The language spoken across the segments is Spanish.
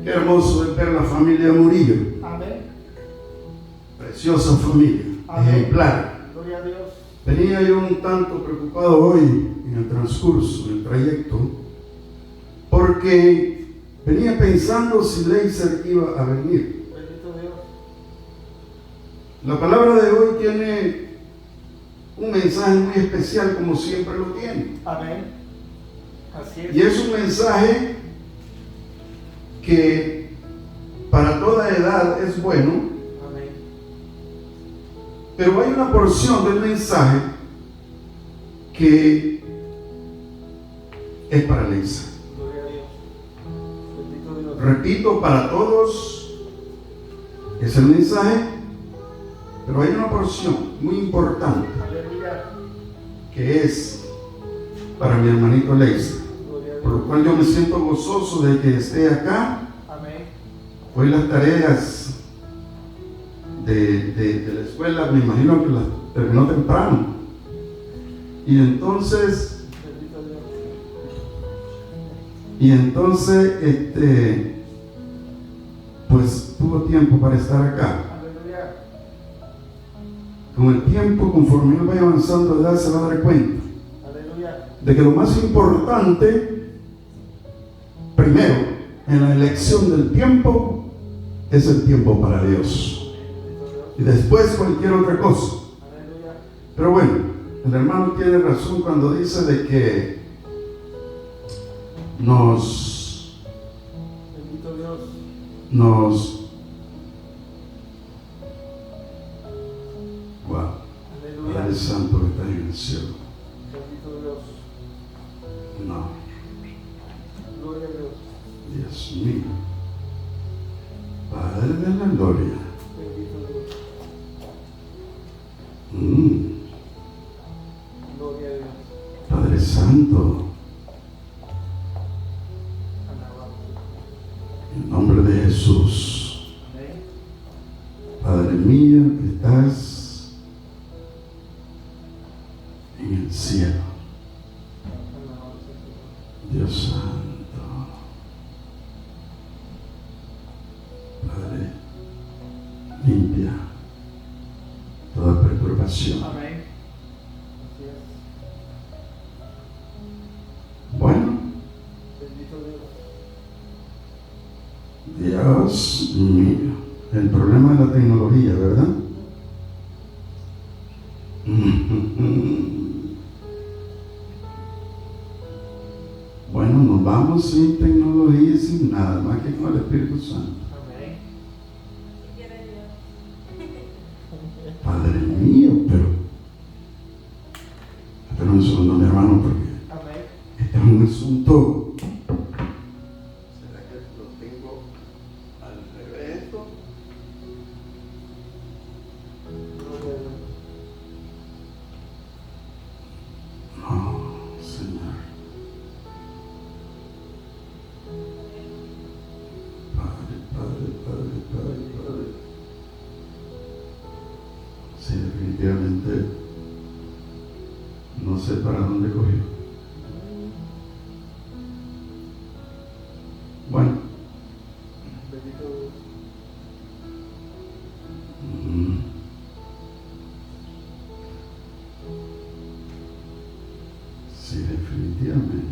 Qué hermoso es ver la familia Murillo. Amén. Preciosa familia, ejemplar. Gloria a Dios. Venía yo un tanto preocupado hoy en el transcurso, en el trayecto, porque venía pensando si Leiser iba a venir. Bendito Dios. La palabra de hoy tiene un mensaje muy especial, como siempre lo tiene. Amén. Así es. Y es un mensaje que para toda edad es bueno, Amén. pero hay una porción del mensaje que es para Leiser. Gloria a Dios. Bendito Dios. Repito, para todos es el mensaje, pero hay una porción muy importante Aleluya. que es para mi hermanito Leiser, Gloria a por lo Dios. cual yo me siento gozoso de que esté acá. Amén. Hoy las tareas de la escuela, me imagino que las terminó temprano, y entonces Bendito Dios. pues tuvo tiempo para estar acá. Aleluya. Con el tiempo, conforme él vaya avanzando de edad, se va a dar cuenta Aleluya. de que lo más importante, primero, en la elección del tiempo, es el tiempo para Dios, Bendito Dios. y después cualquier otra cosa. Aleluya. Pero bueno, el hermano tiene razón cuando dice de que Bendito Dios. wow, Aleluya. Padre Santo que está en el cielo, Bendito Dios. no, Gloria a Dios. Dios mío, Padre de la gloria, Bendito Dios. Gloria a Dios. Padre Santo, Alabado. en nombre de Jesús, Amén. Padre mío que estás en el cielo, Alabado sea tu nombre. Dios Santo, Padre, limpia toda perturbación. Amén. Así es. Bueno, Bendito Dios. Dios mío, el problema de la tecnología, ¿verdad? Bueno, nos vamos sin tecnología y sin nada más que con el Espíritu Santo. Amén. Padre mío, pero un segundo, mi hermano, porque Amén. este es un asunto. ¿Será que lo tengo al revés esto? Gloria a Dios. No, Señor. Padre. Sí, definitivamente no sé para dónde cogió. Bueno, Bendito Dios. sí, definitivamente.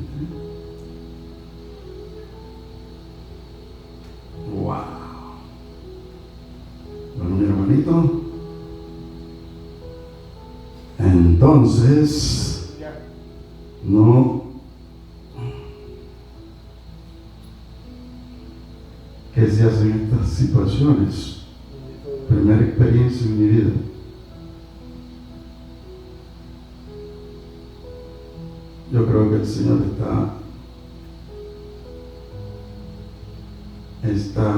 Wow. Bueno, mi hermanito, entonces Ya. no. ¿Qué se hace en estas situaciones? Bendito Dios. Primera experiencia en mi vida. Yo creo que el Señor está Gloria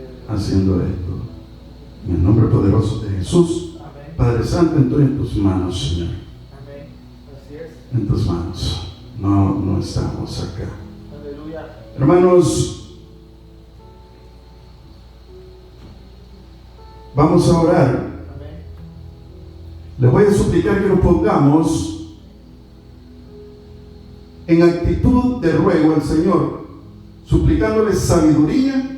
a Dios. haciendo esto. En el nombre poderoso de Jesús, Amén. Padre Santo, estoy en tus manos, Señor. Amén. Así es. En tus manos. No estamos acá. Aleluya. Hermanos, vamos a orar. Amén. Les voy a suplicar que nos pongamos en actitud de ruego al Señor suplicándole sabiduría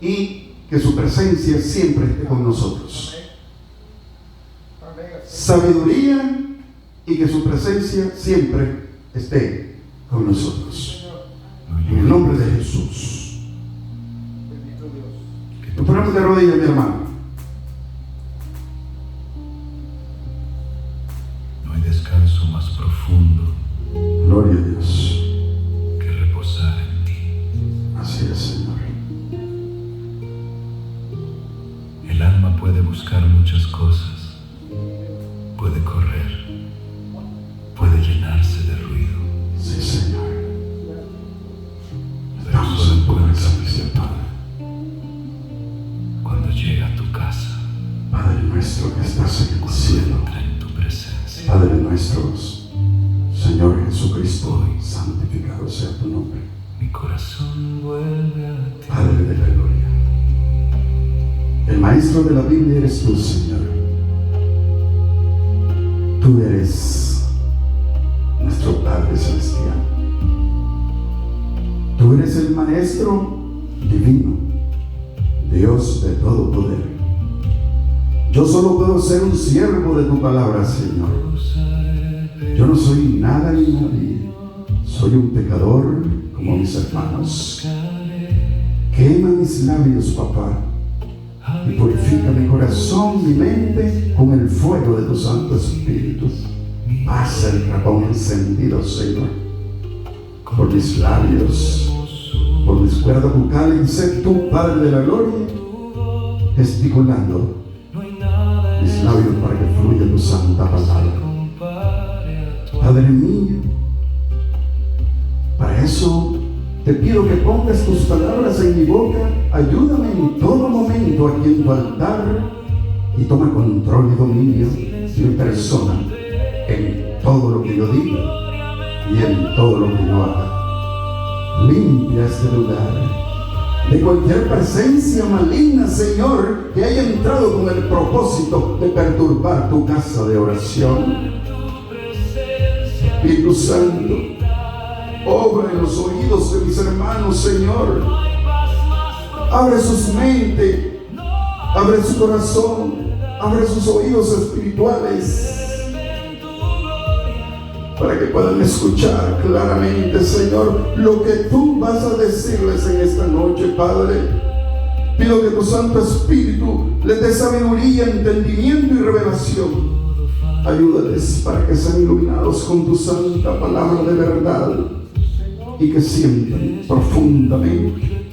y que su presencia siempre esté con nosotros. Amén. Sabiduría y que su presencia siempre esté con nosotros. En el nombre de Jesús. Bendito Dios. Nos ponemos de rodillas, mi hermano. No hay descanso más profundo Gloria a Dios. que reposar en ti. Así es, Señor. El alma puede buscar muchas cosas, puede correr, puede llenarse de ruido, Sí, Señor. pero Estamos solo en tu encuentra presencia, plenitud cuando llega a tu casa, Padre nuestro que estás en el cuando cielo. entra en tu presencia. Padre nuestro, Señor Jesucristo, santificado sea tu nombre. Mi corazón vuelve a ti. Padre de la gloria. El maestro de la Biblia eres tú, Señor. Tú eres nuestro Padre Celestial. Tú eres el Maestro divino, Dios de todo poder. Yo solo puedo ser un siervo de tu palabra, Señor. Yo no soy nada ni nadie. Soy un pecador como mis hermanos. Quema mis labios, papá, y purifica mi corazón, mi mente con el fuego de tu Santo Espíritu. Pasa el carbón encendido, Señor, por mis labios, por mis cuerdas vocales, y sé tú, Padre de la gloria, gesticulando mis labios para que fluya tu santa palabra. Padre mío, para eso te pido que pongas tus palabras en mi boca. Ayúdame en todo momento aquí en tu altar y toma control y dominio de mi persona en todo lo que yo diga y en todo lo que yo haga. Limpia este lugar de cualquier presencia maligna, Señor, que haya entrado con el propósito de perturbar tu casa de oración. Espíritu Santo, obra en los oídos de mis hermanos, Señor. Abre sus mentes, abre su corazón, abre sus oídos espirituales para que puedan escuchar claramente, Señor, lo que tú vas a decirles en esta noche, Padre. Pido que tu Santo Espíritu les dé sabiduría, entendimiento y revelación. Ayúdales para que sean iluminados con tu santa palabra de verdad y que sientan profundamente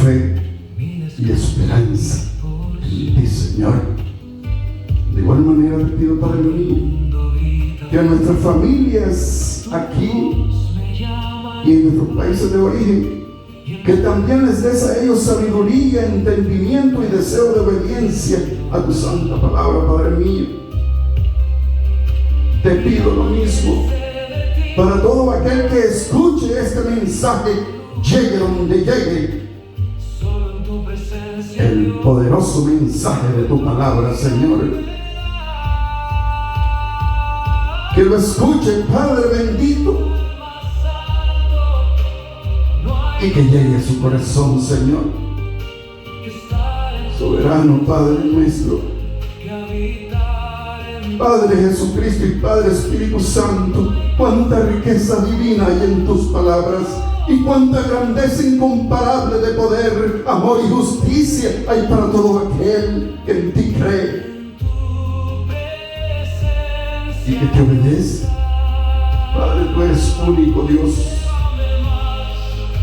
fe y esperanza en ti, Señor. De igual manera te pido, Padre mío, que a nuestras familias aquí y en nuestros países de origen, que también les des a ellos sabiduría, entendimiento y deseo de obediencia a tu santa palabra, Padre mío. Te pido lo mismo para todo aquel que escuche este mensaje, llegue donde llegue, el poderoso mensaje de tu palabra, Señor. Que lo escuche, Padre bendito, y que llegue a su corazón, Señor. Soberano Padre nuestro, Padre Jesucristo y Padre Espíritu Santo, cuánta riqueza divina hay en tus palabras y cuánta grandeza incomparable de poder, amor y justicia hay para todo aquel que en ti cree y que te obedece. Padre, tú eres único Dios,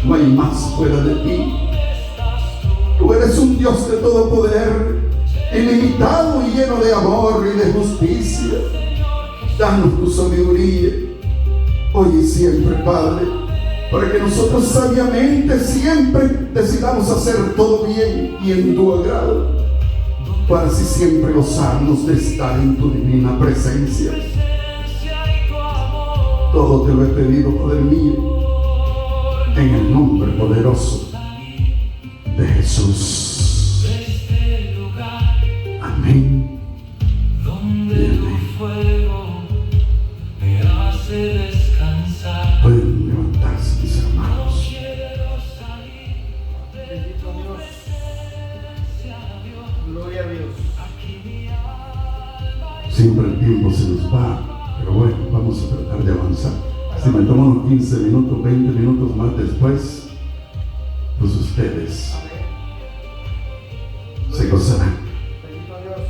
no hay más fuera de ti. Tú eres un Dios de todo poder, ilimitado y lleno de amor y de justicia. Danos tu sabiduría hoy y siempre, Padre, para que nosotros sabiamente siempre decidamos hacer todo bien y en tu agrado, para así siempre gozarnos de estar en tu divina presencia. Todo te lo he pedido, Padre mío, en el nombre poderoso de Jesús. Amén. Pueden levantarse, mis hermanos. va, pero bueno, vamos a tratar de avanzar. Si me tomo unos 15 minutos, 20 minutos más después, pues ustedes se gozarán. Bendito Dios.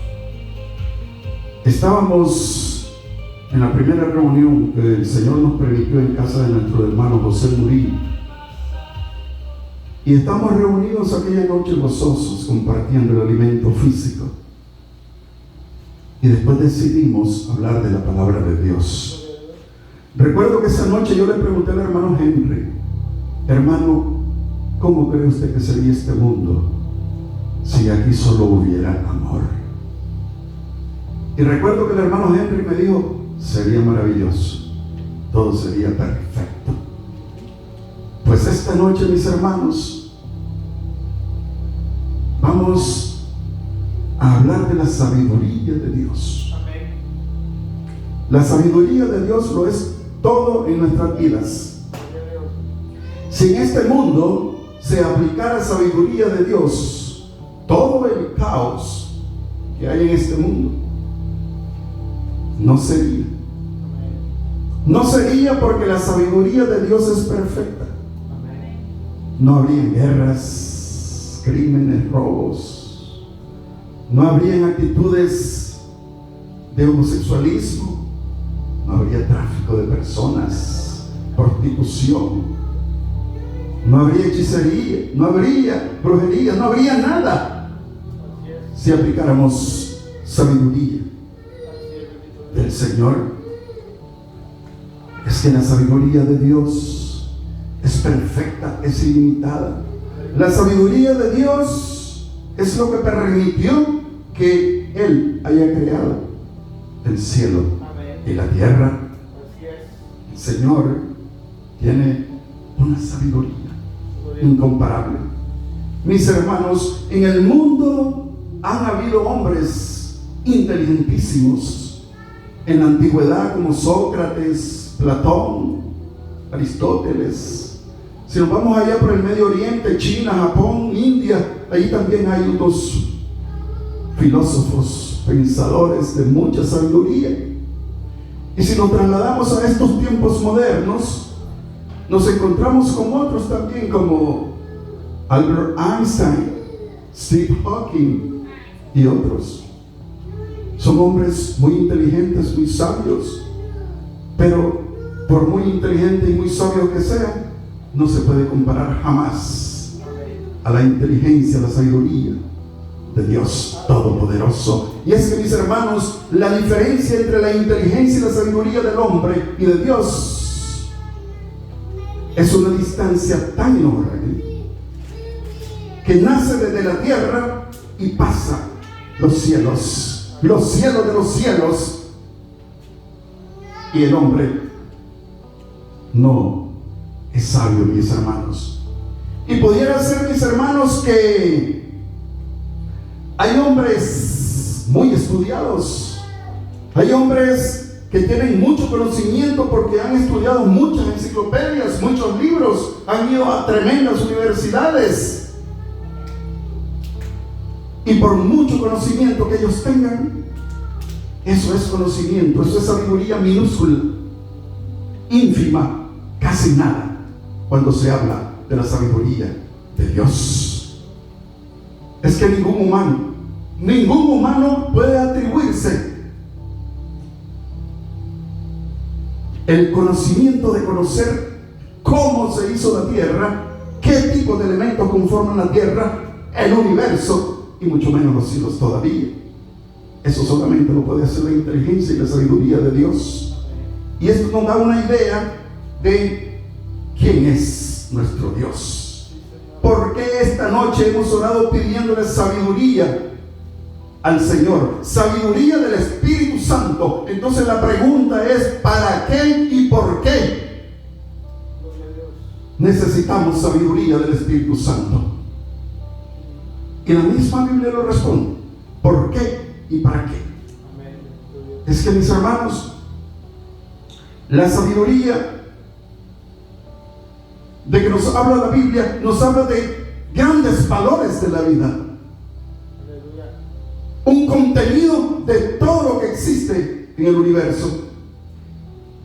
Estábamos en la primera reunión que el Señor nos permitió en casa de nuestro hermano José Murillo, y estamos reunidos aquella noche gozosos compartiendo el alimento físico, y después decidimos hablar de la palabra de Dios. Recuerdo que esa noche yo le pregunté al hermano Henry: hermano, ¿cómo cree usted que sería este mundo si aquí solo hubiera amor? Y recuerdo que el hermano Henry me dijo: sería maravilloso, todo sería perfecto. Pues esta noche, mis hermanos, vamos a hablar de la sabiduría de Dios. Amén. La sabiduría de Dios lo es todo en nuestras vidas. Si en este mundo se aplicara sabiduría de Dios, todo el caos que hay en este mundo no sería. No sería, porque la sabiduría de Dios es perfecta. No habrían guerras, crímenes, robos. No habrían actitudes de homosexualismo. No habría tráfico de personas, prostitución. No habría hechicería, no habría brujería, no habría nada si aplicáramos sabiduría del Señor. Es que la sabiduría de Dios es perfecta, es ilimitada. La sabiduría de Dios es lo que permitió que Él haya creado el cielo y la tierra. El Señor tiene una sabiduría incomparable. Mis hermanos, en el mundo han habido hombres inteligentísimos en la antigüedad, como Sócrates, Platón, Aristóteles. Si nos vamos allá por el Medio Oriente, China, Japón, India, ahí también hay unos filósofos, pensadores de mucha sabiduría. Y si nos trasladamos a estos tiempos modernos, nos encontramos con otros también, como Albert Einstein, Steve Hawking y otros. Son hombres muy inteligentes, muy sabios, pero por muy inteligente y muy sabio que sean, no se puede comparar jamás a la inteligencia, a la sabiduría de Dios Todopoderoso. Y es que, mis hermanos, la diferencia entre la inteligencia y la sabiduría del hombre y de Dios es una distancia tan enorme que nace desde la tierra y pasa los cielos de los cielos, y el hombre no es sabio, mis hermanos. Y pudiera ser, mis hermanos, que hay hombres muy estudiados, hay hombres que tienen mucho conocimiento porque han estudiado muchas enciclopedias, muchos libros, han ido a tremendas universidades, y por mucho conocimiento que ellos tengan, eso es conocimiento, eso es sabiduría minúscula, ínfima, casi nada, cuando se habla de la sabiduría de Dios. Es que ningún humano puede atribuirse el conocimiento de conocer cómo se hizo la tierra, qué tipo de elementos conforman la tierra, el universo, y mucho menos los cielos todavía. Eso solamente lo puede hacer la inteligencia y la sabiduría de Dios. Y esto nos da una idea de quién es nuestro Dios. ¿Por qué esta noche hemos orado pidiéndole sabiduría al Señor? Sabiduría del Espíritu Santo. Entonces la pregunta es: ¿para qué y por qué necesitamos sabiduría del Espíritu Santo? Y la misma Biblia lo responde: ¿por qué y para qué? Es que, mis hermanos, la sabiduría de que nos habla la Biblia nos habla de grandes valores de la vida, un contenido de todo lo que existe en el universo.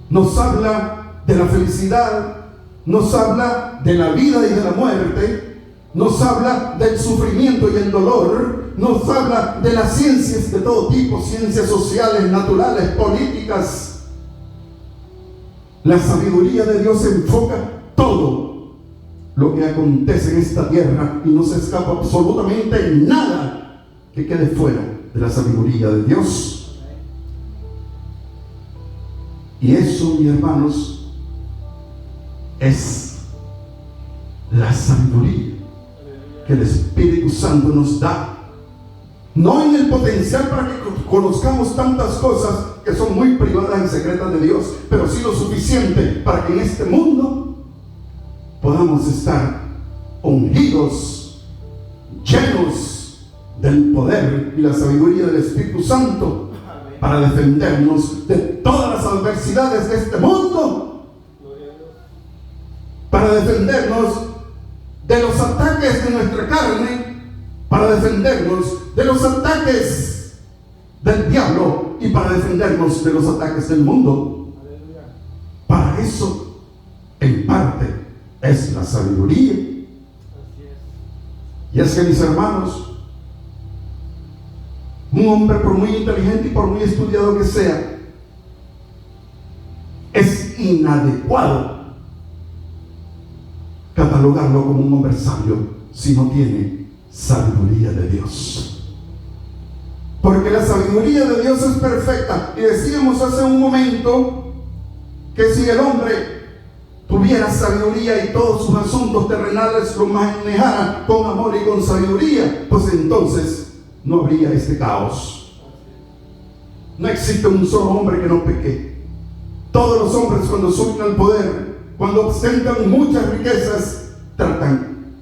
Nos habla de la felicidad, nos habla de la vida y de la muerte, nos habla del sufrimiento y el dolor, nos habla de las ciencias de todo tipo, ciencias sociales, naturales, políticas. La sabiduría de Dios enfoca todo lo que acontece en esta tierra y no se escapa absolutamente nada que quede fuera de la sabiduría de Dios. Y eso, mis hermanos, es la sabiduría que el Espíritu Santo nos da. No en el potencial para que conozcamos tantas cosas que son muy privadas y secretas de Dios, pero sí lo suficiente para que en este mundo podamos estar ungidos, llenos del poder y la sabiduría del Espíritu Santo, para defendernos de todas las adversidades de este mundo, para defendernos de los ataques de nuestra carne, para defendernos de los ataques del diablo y para defendernos de los ataques del mundo. Para eso, en parte, es la sabiduría. Y es que, mis hermanos, un hombre, por muy inteligente y por muy estudiado que sea, es inadecuado catalogarlo como un hombre sabio si no tiene sabiduría de Dios. Porque la sabiduría de Dios es perfecta. Y decíamos hace un momento que si el hombre tuviera sabiduría y todos sus asuntos terrenales los manejara con amor y con sabiduría, pues entonces no habría este caos. No existe un solo hombre que no peque. Todos los hombres, cuando suben al poder, cuando ostentan muchas riquezas, tratan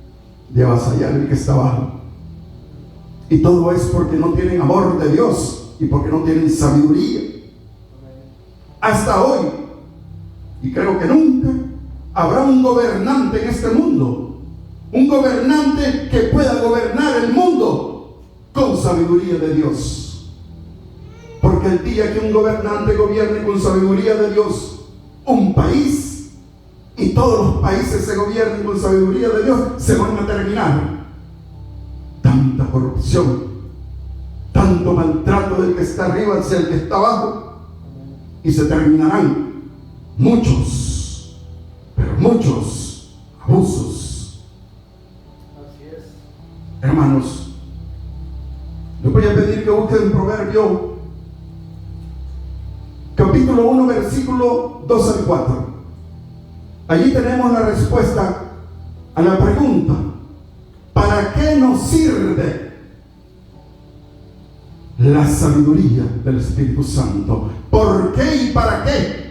de avasallar el que está abajo. Y todo es porque no tienen amor de Dios y porque no tienen sabiduría. Hasta hoy, y creo que nunca, habrá un gobernante en este mundo, un gobernante que pueda gobernar el mundo con sabiduría de Dios. Porque el día que un gobernante gobierne con sabiduría de Dios un país, y todos los países se gobiernen con sabiduría de Dios, se van a terminar tanta corrupción, tanto maltrato del que está arriba hacia el que está abajo, y se terminarán muchos, pero muchos abusos. Así es. Hermanos, les voy a pedir que busquen Proverbio capítulo 1, versículo 2 al 4. Allí tenemos la respuesta a la pregunta: ¿para qué nos sirve la sabiduría del Espíritu Santo? ¿Por qué y para qué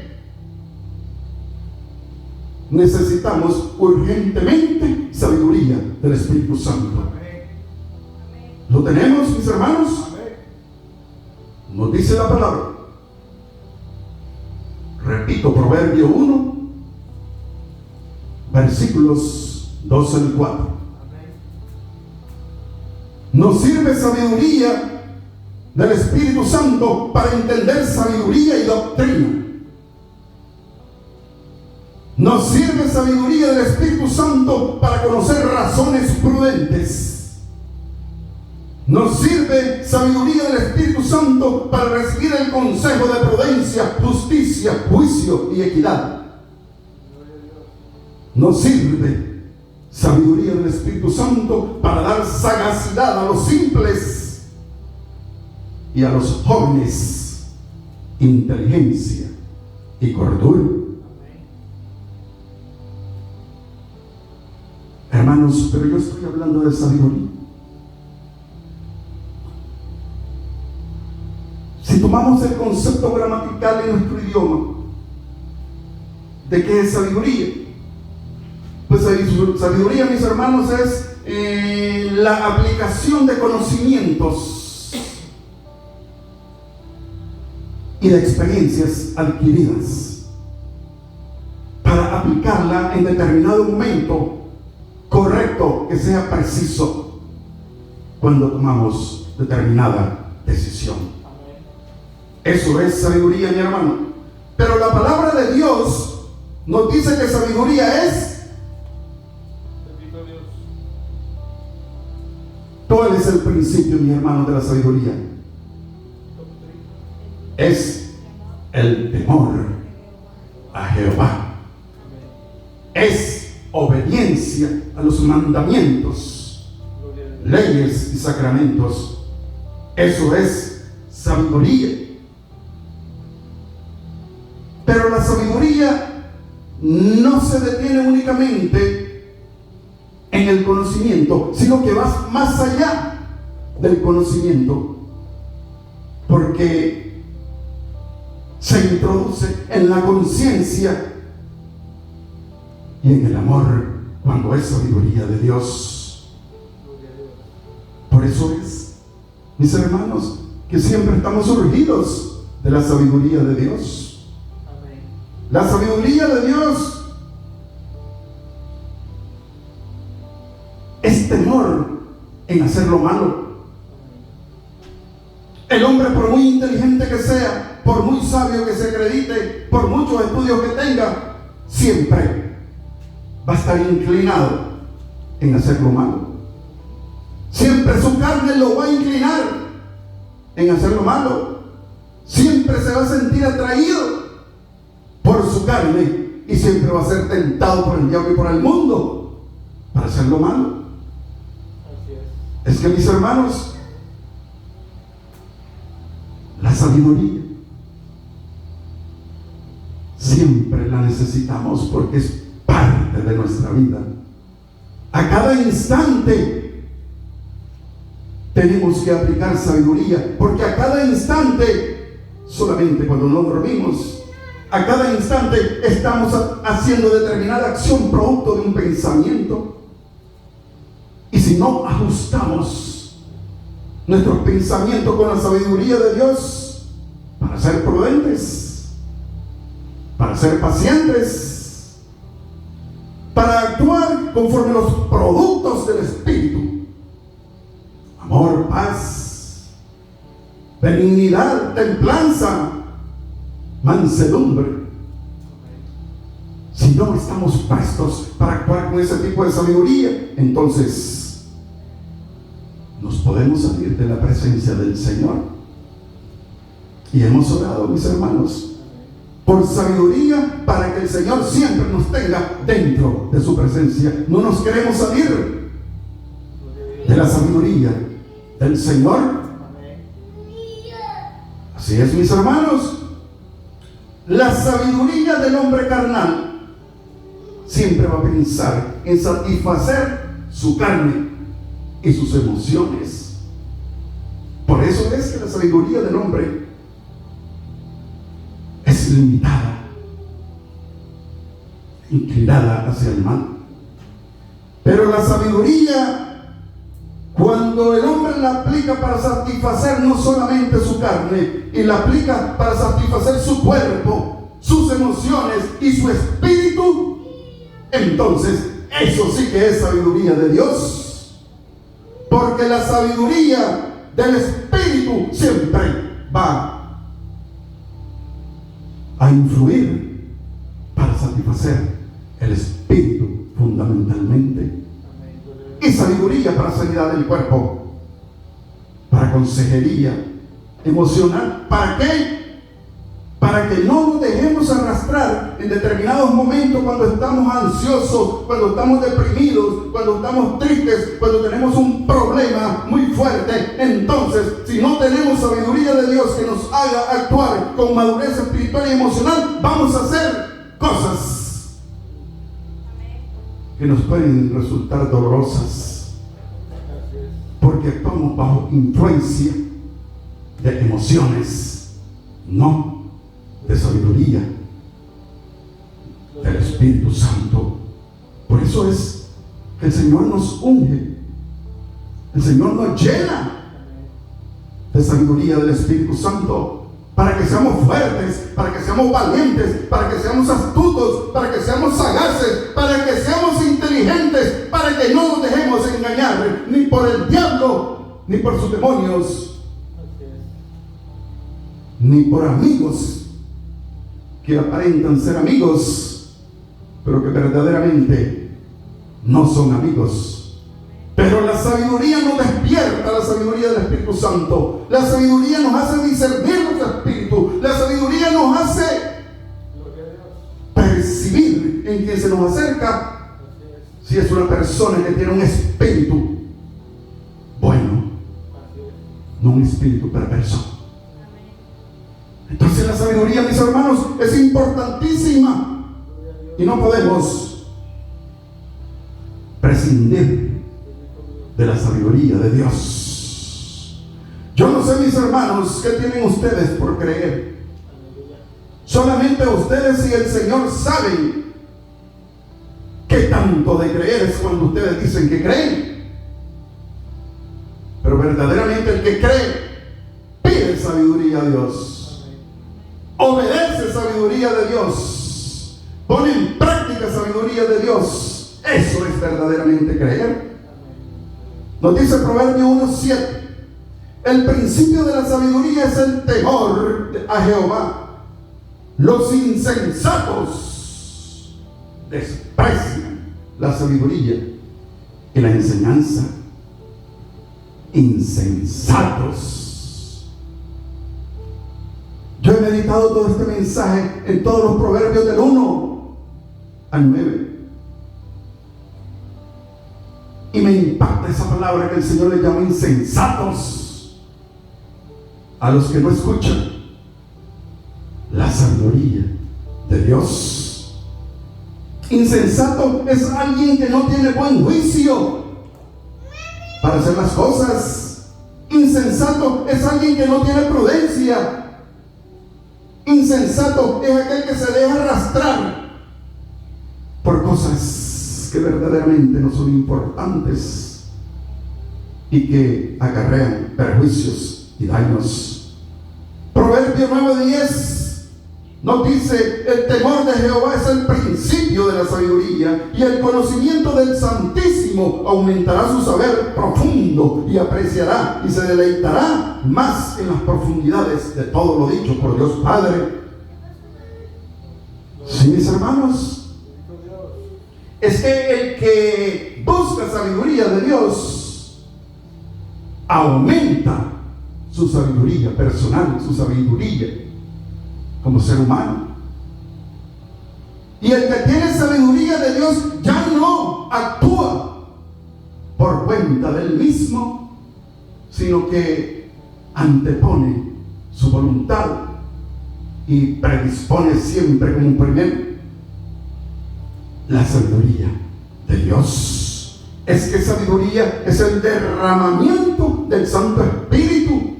necesitamos urgentemente sabiduría del Espíritu Santo? ¿Lo tenemos, mis hermanos? Nos dice la palabra. Repito, Proverbio 1, versículos 2 al 4. Nos sirve sabiduría del Espíritu Santo para entender sabiduría y doctrina. Nos sirve sabiduría del Espíritu Santo para conocer razones prudentes. Nos sirve sabiduría del Espíritu Santo para recibir el consejo de prudencia, justicia, juicio y equidad. Nos sirve sabiduría del Espíritu Santo para dar sagacidad a los simples y a los jóvenes inteligencia y cordura. Hermanos, pero yo estoy hablando de sabiduría. Si tomamos el concepto gramatical en nuestro idioma de qué es sabiduría, pues sabiduría, mis hermanos, es la aplicación de conocimientos y de experiencias adquiridas para aplicarla en determinado momento correcto, que sea preciso cuando tomamos determinada decisión. Eso es sabiduría, mi hermano. Pero la palabra de Dios nos dice que sabiduría es... Bendito Dios. ¿Cuál es el principio, mi hermano, de la sabiduría? Es el temor a Jehová. Es obediencia a los mandamientos, leyes y sacramentos. Eso es sabiduría. Pero la sabiduría no se detiene únicamente en el conocimiento, sino que va más allá del conocimiento, porque se introduce en la conciencia y en el amor cuando es sabiduría de Dios. Por eso es, mis hermanos, que siempre estamos urgidos de la sabiduría de Dios. La sabiduría de Dios es temor en hacer lo malo. El hombre, por muy inteligente que sea, por muy sabio que se acredite, por muchos estudios que tenga, siempre va a estar inclinado en hacer lo malo. Siempre su carne lo va a inclinar en hacer lo malo. Siempre se va a sentir atraído por su carne y siempre va a ser tentado por el diablo y por el mundo para hacer lo malo. Es que, mis hermanos, la sabiduría siempre la necesitamos porque es parte de nuestra vida. A cada instante tenemos que aplicar sabiduría, porque a cada instante, solamente cuando no dormimos, a cada instante estamos haciendo determinada acción producto de un pensamiento. Y si no ajustamos nuestros pensamientos con la sabiduría de Dios para ser prudentes, para ser pacientes, para actuar conforme los productos del Espíritu: amor, paz, benignidad, templanza, mansedumbre. Si no estamos prestos para actuar con ese tipo de sabiduría, entonces nos podemos salir de la presencia del Señor. Y hemos orado, mis hermanos, por sabiduría para que el Señor siempre nos tenga dentro de su presencia. No nos queremos salir de la sabiduría del Señor. Así es, mis hermanos. La sabiduría del hombre carnal siempre va a pensar en satisfacer su carne y sus emociones. Por eso es que la sabiduría del hombre es limitada, inclinada hacia el mal. Pero la sabiduría, cuando el hombre la aplica para satisfacer no solamente su carne, y la aplica para satisfacer su cuerpo, sus emociones y su espíritu, entonces eso sí que es sabiduría de Dios. Porque la sabiduría del espíritu siempre va a influir para satisfacer el espíritu fundamentalmente. Y sabiduría para sanidad del cuerpo, para consejería emocional. ¿Para qué? Para que no nos dejemos arrastrar en determinados momentos cuando estamos ansiosos, cuando estamos deprimidos, cuando estamos tristes, cuando tenemos un problema muy fuerte. Entonces, si no tenemos sabiduría de Dios que nos haga actuar con madurez espiritual y emocional, vamos a hacer cosas que nos pueden resultar dolorosas, porque actuamos bajo influencia de emociones, no de sabiduría del Espíritu Santo. Por eso es que el Señor nos unge, el Señor nos llena de sabiduría del Espíritu Santo, para que seamos fuertes, para que seamos valientes, para que seamos astutos, para que seamos sagaces, para que seamos inteligentes, para que no nos dejemos engañar ni por el diablo ni por sus demonios. ni por amigos que aparentan ser amigos, pero que verdaderamente no son amigos. Pero la sabiduría nos despierta, la sabiduría del Espíritu Santo. La sabiduría nos hace discernir los espíritus. La sabiduría nos hace percibir en quien se nos acerca si es una persona que tiene un espíritu bueno, no un espíritu perverso. Entonces la sabiduría, mis hermanos, es importantísima y no podemos prescindir de la sabiduría de Dios. Yo no sé, mis hermanos, qué tienen ustedes por creer. Solamente ustedes y el Señor saben qué tanto de creer es cuando ustedes dicen que creen. Pero verdaderamente el que cree pide sabiduría a Dios, obedece sabiduría de Dios, pone en práctica sabiduría de Dios. Eso es verdaderamente creer. Nos dice Proverbio 1:7: el principio de la sabiduría es el temor a Jehová. Los insensatos desprecian la sabiduría y la enseñanza. Insensatos. Yo he meditado todo este mensaje en todos los proverbios del 1 al 9. Y me impacta esa palabra que el Señor le llama insensatos a los que no escuchan la sabiduría de Dios. Insensato es alguien que no tiene buen juicio para hacer las cosas. Insensato es alguien que no tiene prudencia. Insensato es aquel que se deja arrastrar por cosas que verdaderamente no son importantes y que acarrean perjuicios y daños. Proverbio 9:10 nos dice: el temor de Jehová es el principio de la sabiduría, y el conocimiento del Santísimo aumentará su saber profundo, y apreciará y se deleitará más en las profundidades de todo lo dicho por Dios Padre. Sí, mis hermanos, es que el que busca sabiduría de Dios aumenta su sabiduría personal, su sabiduría como ser humano. Y el que tiene sabiduría de Dios ya no actúa por cuenta del mismo, sino que antepone su voluntad y predispone siempre como primero la sabiduría de Dios. Es que sabiduría es el derramamiento del Santo Espíritu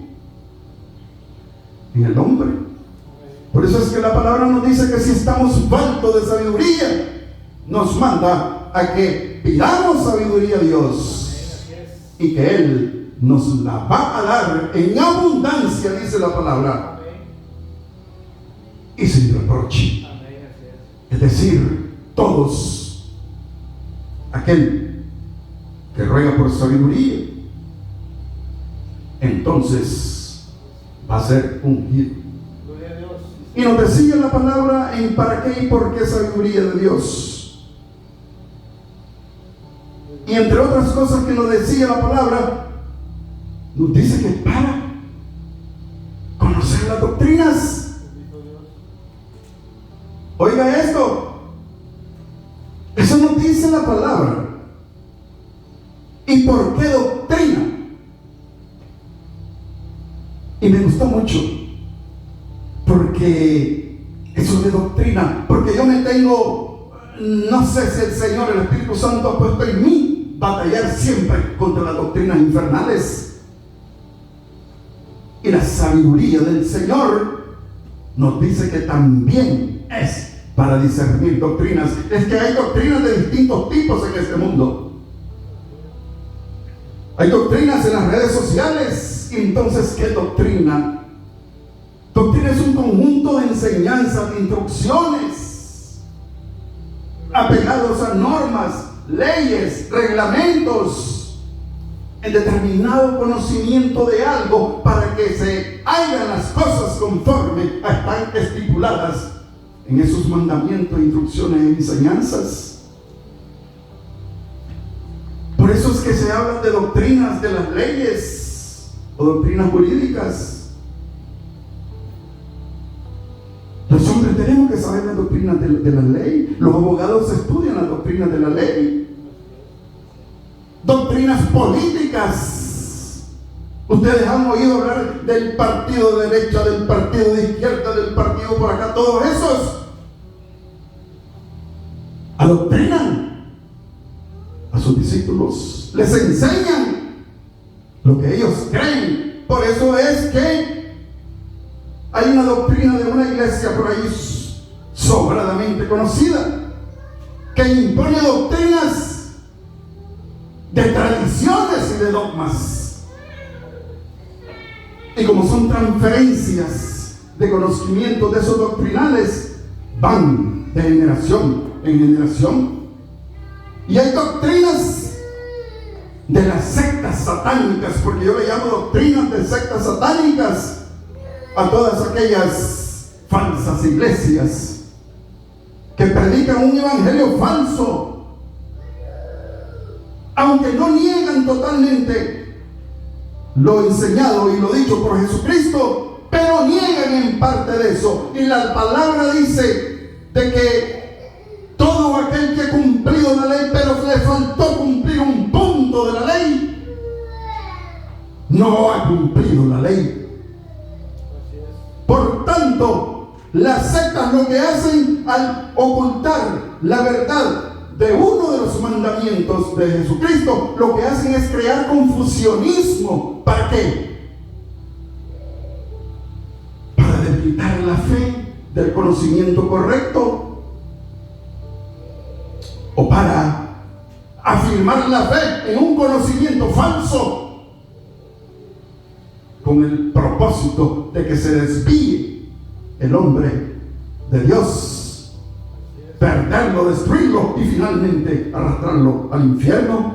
en el hombre. Por eso es que la palabra nos dice que si estamos faltos de sabiduría, nos manda a que pidamos sabiduría a Dios y que Él nos la va a dar en abundancia, dice la palabra, y sin reproche. Es decir, todos, aquel que ruega por sabiduría, entonces va a ser ungido. Y nos decía la palabra en para qué y por qué sabiduría de Dios. Y entre otras cosas que nos decía la palabra, nos dice que para conocer las doctrinas. Oiga esto, eso nos dice la palabra. ¿Y por qué doctrina? Y me gustó mucho, porque eso de doctrina, porque yo me tengo, no sé si el Señor, el Espíritu Santo ha puesto en mí batallar siempre contra las doctrinas infernales. Y la sabiduría del Señor nos dice que también es para discernir doctrinas. Es que hay doctrinas de distintos tipos en este mundo. Hay doctrinas en las redes sociales. Entonces, ¿qué doctrina? Doctrina es un conjunto de enseñanzas, de instrucciones apegados a normas, leyes, reglamentos, en determinado conocimiento de algo para que se hagan las cosas conforme están estipuladas en esos mandamientos, instrucciones y enseñanzas. Por eso es que se habla de doctrinas de las leyes o doctrinas jurídicas. Los hombres tenemos que saber las doctrinas de la ley. Los abogados estudian las doctrinas de la ley. Doctrinas políticas. Ustedes han oído hablar del partido de derecha, del partido de izquierda, del partido por acá. Todos esos adoctrinan a sus discípulos. Les enseñan lo que ellos creen. Por eso es que hay una doctrina de una iglesia por ahí sobradamente conocida que impone doctrinas de tradiciones y de dogmas. Y como son transferencias de conocimiento de esos doctrinales, van de generación en generación. Y hay doctrinas de las sectas satánicas, porque yo le llamo doctrinas de sectas satánicas a todas aquellas falsas iglesias que predican un evangelio falso, aunque no niegan totalmente lo enseñado y lo dicho por Jesucristo, pero niegan en parte de eso. Y la palabra dice de que todo aquel que ha cumplido la ley, pero le faltó cumplir un punto de la ley, no ha cumplido la ley. Por tanto, las sectas lo que hacen al ocultar la verdad de uno de los mandamientos de Jesucristo, lo que hacen es crear confusionismo. ¿Para qué? Para debilitar la fe del conocimiento correcto, o para afirmar la fe en un conocimiento falso, con el propósito de que se desvíe el hombre de Dios, perderlo, destruirlo y finalmente arrastrarlo al infierno.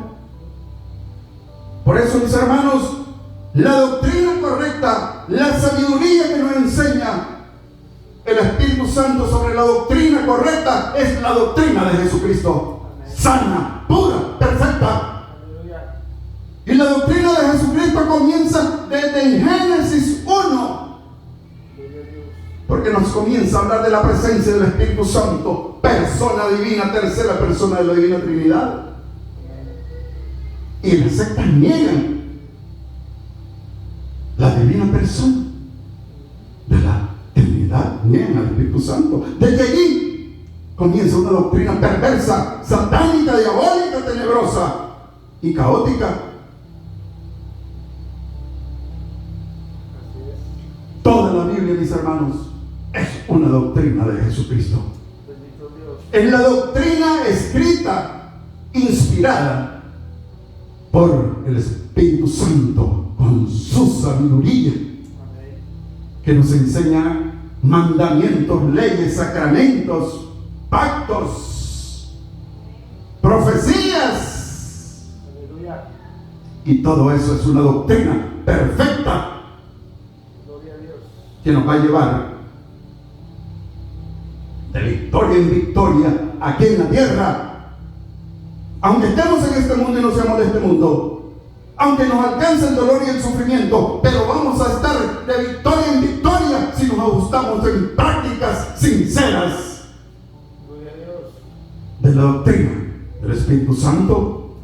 Por eso, mis hermanos, la doctrina correcta, la sabiduría que nos enseña el Espíritu Santo sobre la doctrina correcta, es la doctrina de Jesucristo, sana, pura, perfecta. Y la doctrina de Jesucristo comienza desde Génesis 1, porque nos comienza a hablar de la presencia del Espíritu Santo, persona divina, tercera persona de la Divina Trinidad. Y las sectas niegan la divina persona de la Trinidad, niegan al Espíritu Santo. Desde allí comienza una doctrina perversa, satánica, diabólica, tenebrosa y caótica. Toda la Biblia, mis hermanos, es una doctrina de Jesucristo. Es la doctrina escrita, inspirada por el Espíritu Santo con su sabiduría, que nos enseña mandamientos, leyes, sacramentos, pactos, profecías. Y todo eso es una doctrina perfecta que nos va a llevar de victoria en victoria aquí en la tierra, aunque estemos en este mundo y no seamos de este mundo, aunque nos alcance el dolor y el sufrimiento, pero vamos a estar de victoria en victoria si nos ajustamos en prácticas sinceras de la doctrina del Espíritu Santo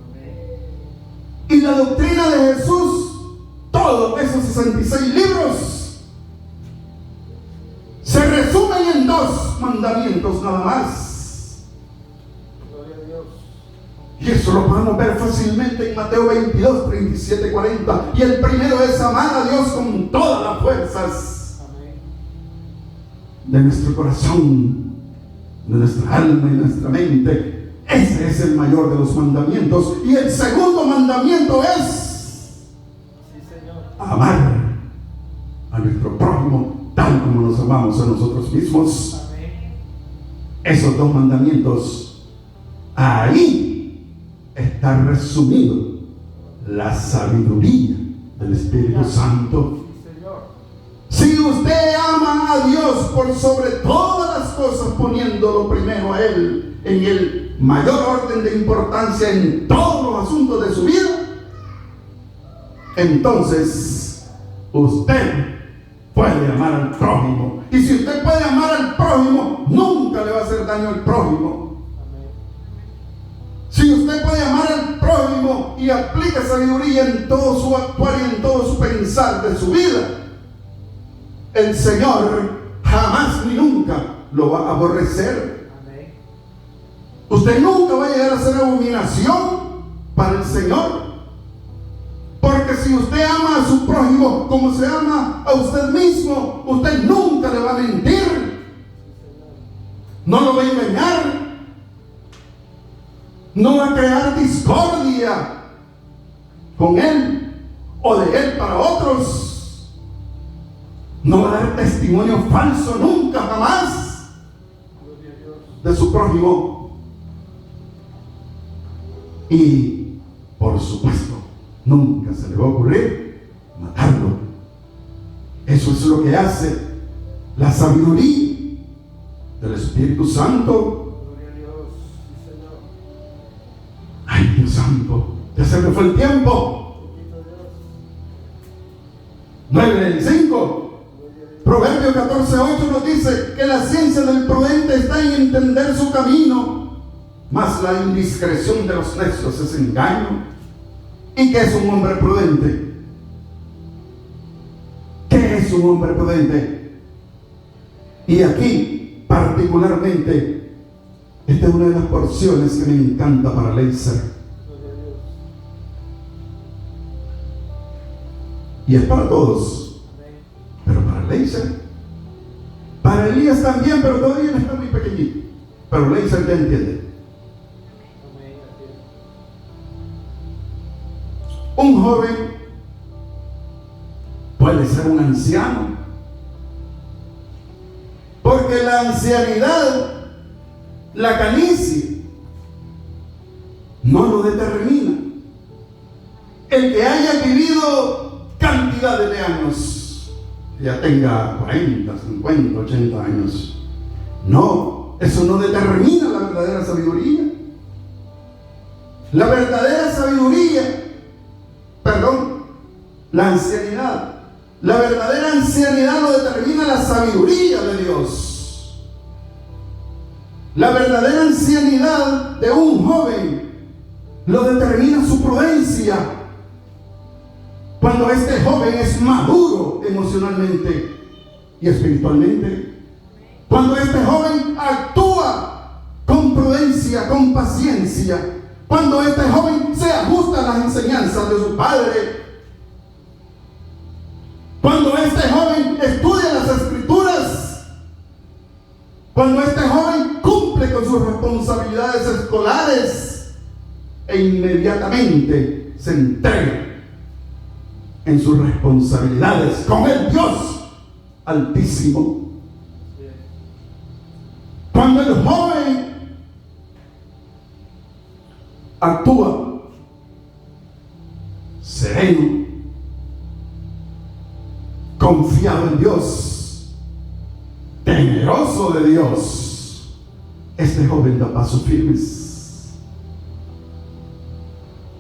y la doctrina de Jesús. Todos esos 66 libros se resumen en 2 mandamientos nada más. Y eso lo podemos ver fácilmente en Mateo 22, 37, 40. Y el primero es amar a Dios con todas las fuerzas de nuestro corazón, de nuestra alma y nuestra mente. Ese es el mayor de los mandamientos. Y el segundo mandamiento es amar a nuestro prójimo tal como nos amamos a nosotros mismos. Esos 2 mandamientos, ahí está resumido la sabiduría del Espíritu Santo. Señor. Si usted ama a Dios por sobre todas las cosas, poniéndolo primero a Él en el mayor orden de importancia en todos los asuntos de su vida, entonces usted puede amar al prójimo. Y si usted puede amar al prójimo, nunca le va a hacer daño al prójimo. Si usted puede amar al prójimo y aplica sabiduría en todo su actuar y en todo su pensar de su vida, el Señor jamás ni nunca lo va a aborrecer. Amén. Usted nunca va a llegar a ser abominación para el Señor. Porque si usted ama a su prójimo como se ama a usted mismo, usted nunca le va a mentir, no lo va a engañar, no va a crear discordia con él o de él para otros, no va a dar testimonio falso nunca, jamás, de su prójimo. Y por supuesto, nunca se le va a ocurrir matarlo. Eso es lo que hace la sabiduría del Espíritu Santo. Gloria a Dios. Sí, Señor. Ay, Dios santo, ya se me fue el tiempo. Bendito Dios. 9:5. Proverbio 14:8 nos dice que la ciencia del prudente está en entender su camino, mas la indiscreción de los necios es engaño. ¿Y qué es un hombre prudente? ¿Qué es un hombre prudente? Y aquí, particularmente, esta es una de las porciones que me encanta para Leiser. Gloria a Dios. Y es para todos, Amén. pero para Leiser. Para Elías también, pero todavía no está muy pequeñito. Pero Leiser ya entiende. Amén. Así es. Un joven puede ser un anciano, porque la ancianidad, la calvicie, no lo determina. El que haya vivido cantidades de años, ya tenga 40, 50, 80 años, no, eso no determina la verdadera sabiduría. La verdadera sabiduría, la ancianidad. La verdadera ancianidad lo determina la sabiduría de Dios. La verdadera ancianidad de un joven lo determina su prudencia. Cuando este joven es maduro emocionalmente y espiritualmente. Cuando este joven actúa con prudencia, con paciencia. Cuando este joven se ajusta a las enseñanzas de su padre. Cuando este joven estudia las escrituras. Cuando este joven cumple con sus responsabilidades escolares. E inmediatamente se entrega en sus responsabilidades con el Dios Altísimo. Cuando el joven actúa sereno, confiado en Dios, temeroso de Dios, este joven da pasos firmes.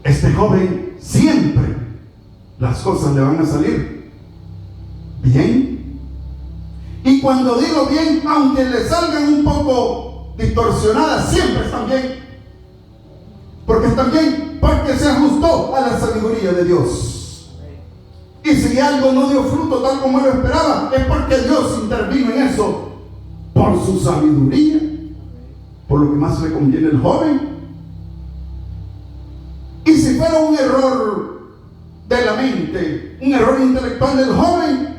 Este joven siempre las cosas le van a salir bien. Y cuando digo bien, aunque le salgan un poco distorsionadas, siempre están bien. Porque están bien, porque se ajustó a la sabiduría de Dios. Y si algo no dio fruto tal como él lo esperaba, es porque Dios intervino en eso por su sabiduría, por lo que más le conviene al joven. Y si fuera un error de la mente, un error intelectual del joven,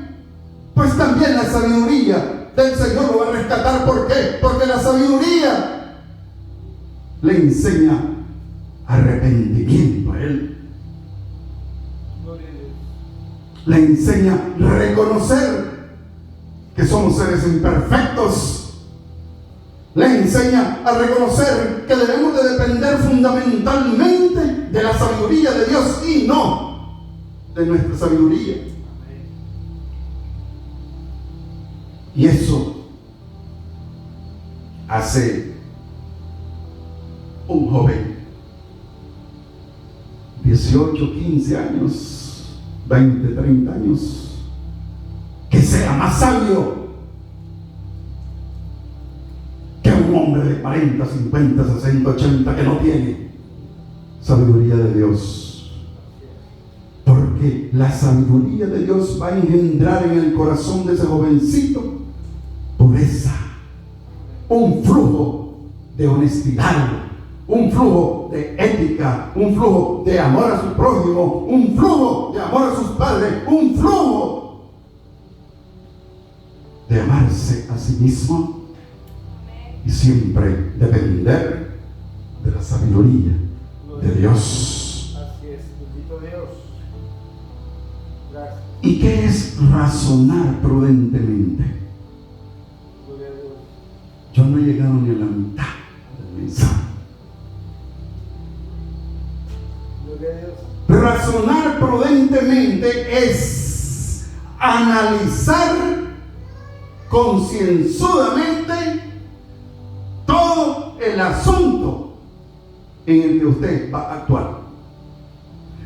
pues también la sabiduría del Señor lo va a rescatar. ¿Por qué? Porque la sabiduría le enseña arrepentimiento a él. Le enseña a reconocer que somos seres imperfectos. Le enseña a reconocer que debemos de depender fundamentalmente de la sabiduría de Dios y no de nuestra sabiduría. Y eso hace un joven, 18, 15 años, 20, 30 años, que sea más sabio que un hombre de 40, 50, 60, 80 que no tiene sabiduría de Dios. Porque la sabiduría de Dios va a engendrar en el corazón de ese jovencito pureza, un flujo de honestidad, un flujo de ética, un flujo de amor a su prójimo, un flujo de amor a sus padres, un flujo de amarse a sí mismo y siempre depender de la sabiduría de Dios. Así es, bendito Dios. Gracias. ¿Y qué es razonar prudentemente? Gloria a Dios. Yo no he llegado ni a la mitad del mensaje. Gloria a Dios. Razonar prudentemente es analizar concienzudamente todo el asunto en el que usted va a actuar,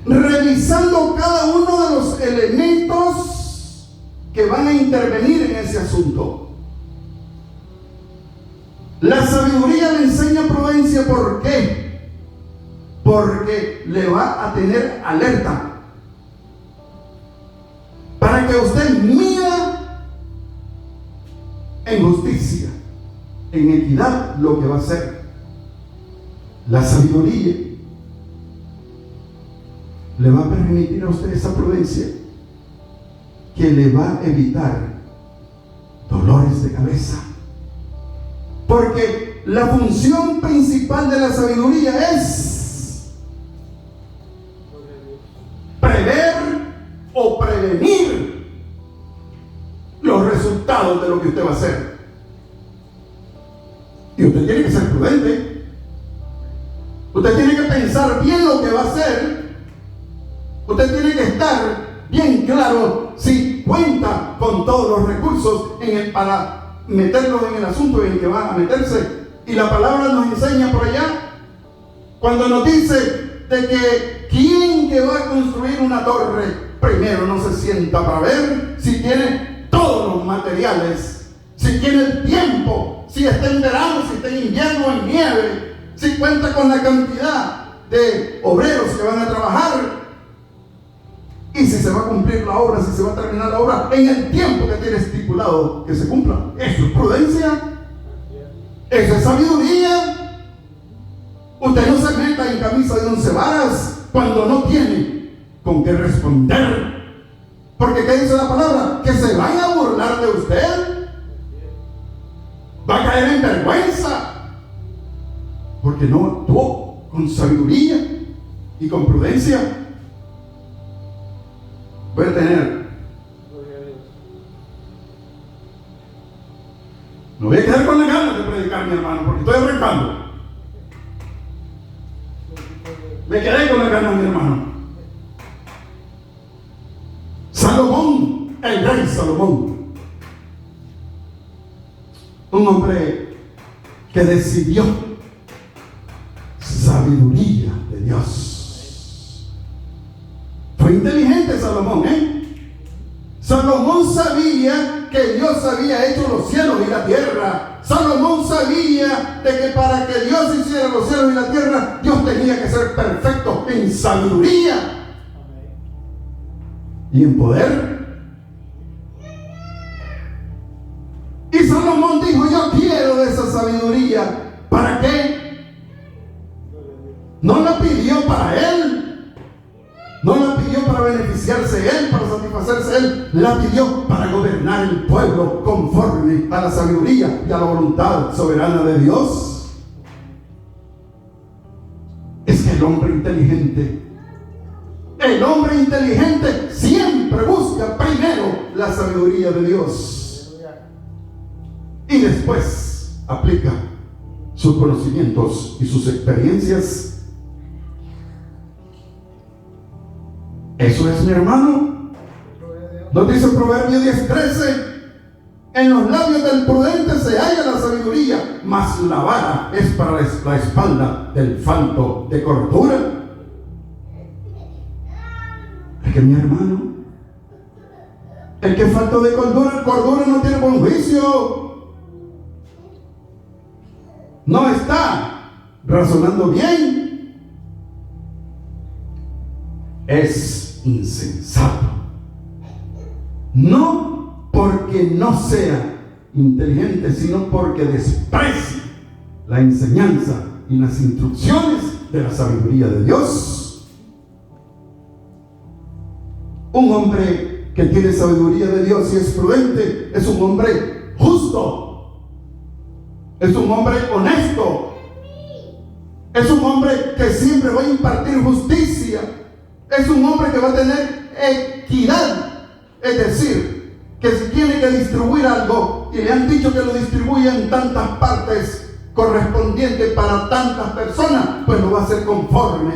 revisando cada uno de los elementos que van a intervenir en ese asunto. La sabiduría le enseña prudencia. ¿Por qué? Porque le va a tener alerta para que usted mida en justicia, en equidad, lo que va a hacer. La sabiduría le va a permitir a usted esa prudencia que le va a evitar dolores de cabeza. Porque la función principal de la sabiduría es prever o prevenir los resultados de lo que usted va a hacer. Y usted tiene que ser prudente. Usted tiene que pensar bien lo que va a hacer. Usted tiene que estar bien claro si cuenta con todos los recursos para meterlos en el asunto en el que va a meterse. Y la palabra nos enseña por allá, cuando nos dice de que quien que va a construir una torre primero no se sienta para ver si tiene todos los materiales, si tiene el tiempo, si está en verano, si está en invierno o en nieve, si cuenta con la cantidad de obreros que van a trabajar, y si se va a cumplir la obra, si se va a terminar la obra en el tiempo que tiene estipulado que se cumpla. Eso es prudencia, eso es sabiduría. Usted no se meta en camisa de 11 varas cuando no tiene con qué responder. Porque ¿qué dice la palabra? Que se van a burlar de usted. Va a caer en vergüenza porque no actuó con sabiduría y con prudencia. Voy a tener, no voy a quedar con la ganas de predicar, mi hermano, porque estoy arrancando. Me quedé con la ganas, mi hermano. Salomón, el rey Salomón, un hombre que decidió sabiduría de Dios. Fue inteligente Salomón, Salomón sabía que Dios había hecho los cielos y la tierra. Salomón sabía de que para que Dios hiciera los cielos y la tierra, Dios tenía que ser perfecto en sabiduría y en poder. Y Salomón dijo: yo quiero de esa sabiduría. ¿Para qué? No la pidió para él. No la pidió para beneficiarse él, para satisfacerse él. La pidió para gobernar el pueblo conforme a la sabiduría y a la voluntad soberana de Dios. Es que el hombre inteligente siempre busca primero la sabiduría de Dios y después aplica sus conocimientos y sus experiencias Eso es, mi hermano. Gloria a Dios. Nos dice Proverbios 10:13. En los labios del prudente se halla la sabiduría, mas la vara es para la espalda del falto de cordura. Es que, mi hermano, el que falta de cordura no tiene buen juicio. No está razonando bien. Es insensato. No porque no sea inteligente, sino porque desprecia la enseñanza y las instrucciones de la sabiduría de Dios. Un hombre que tiene sabiduría de Dios y es prudente es un hombre justo, es un hombre honesto, es un hombre que siempre va a impartir justicia, es un hombre que va a tener equidad, es decir, que si tiene que distribuir algo y le han dicho que lo distribuya en tantas partes correspondientes para tantas personas, pues lo va a hacer conforme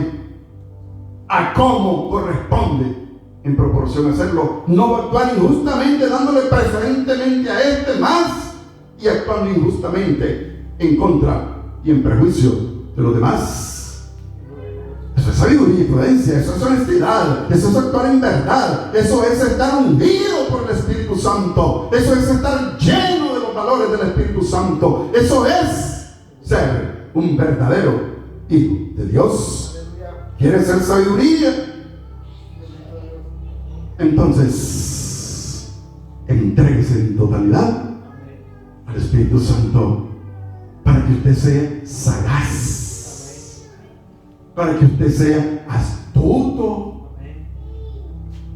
a cómo corresponde en proporción a hacerlo. No va a actuar injustamente dándole preferentemente a este más y actuando injustamente en contra y en prejuicio de los demás. Eso es sabiduría y prudencia, eso es honestidad, eso es actuar en verdad, eso es estar hundido por el Espíritu Santo, eso es estar lleno de los valores del Espíritu Santo, eso es ser un verdadero hijo de Dios. ¿Quieres ser sabiduría? Entonces, entréguese en totalidad al Espíritu Santo para que usted sea sagaz, para que usted sea astuto,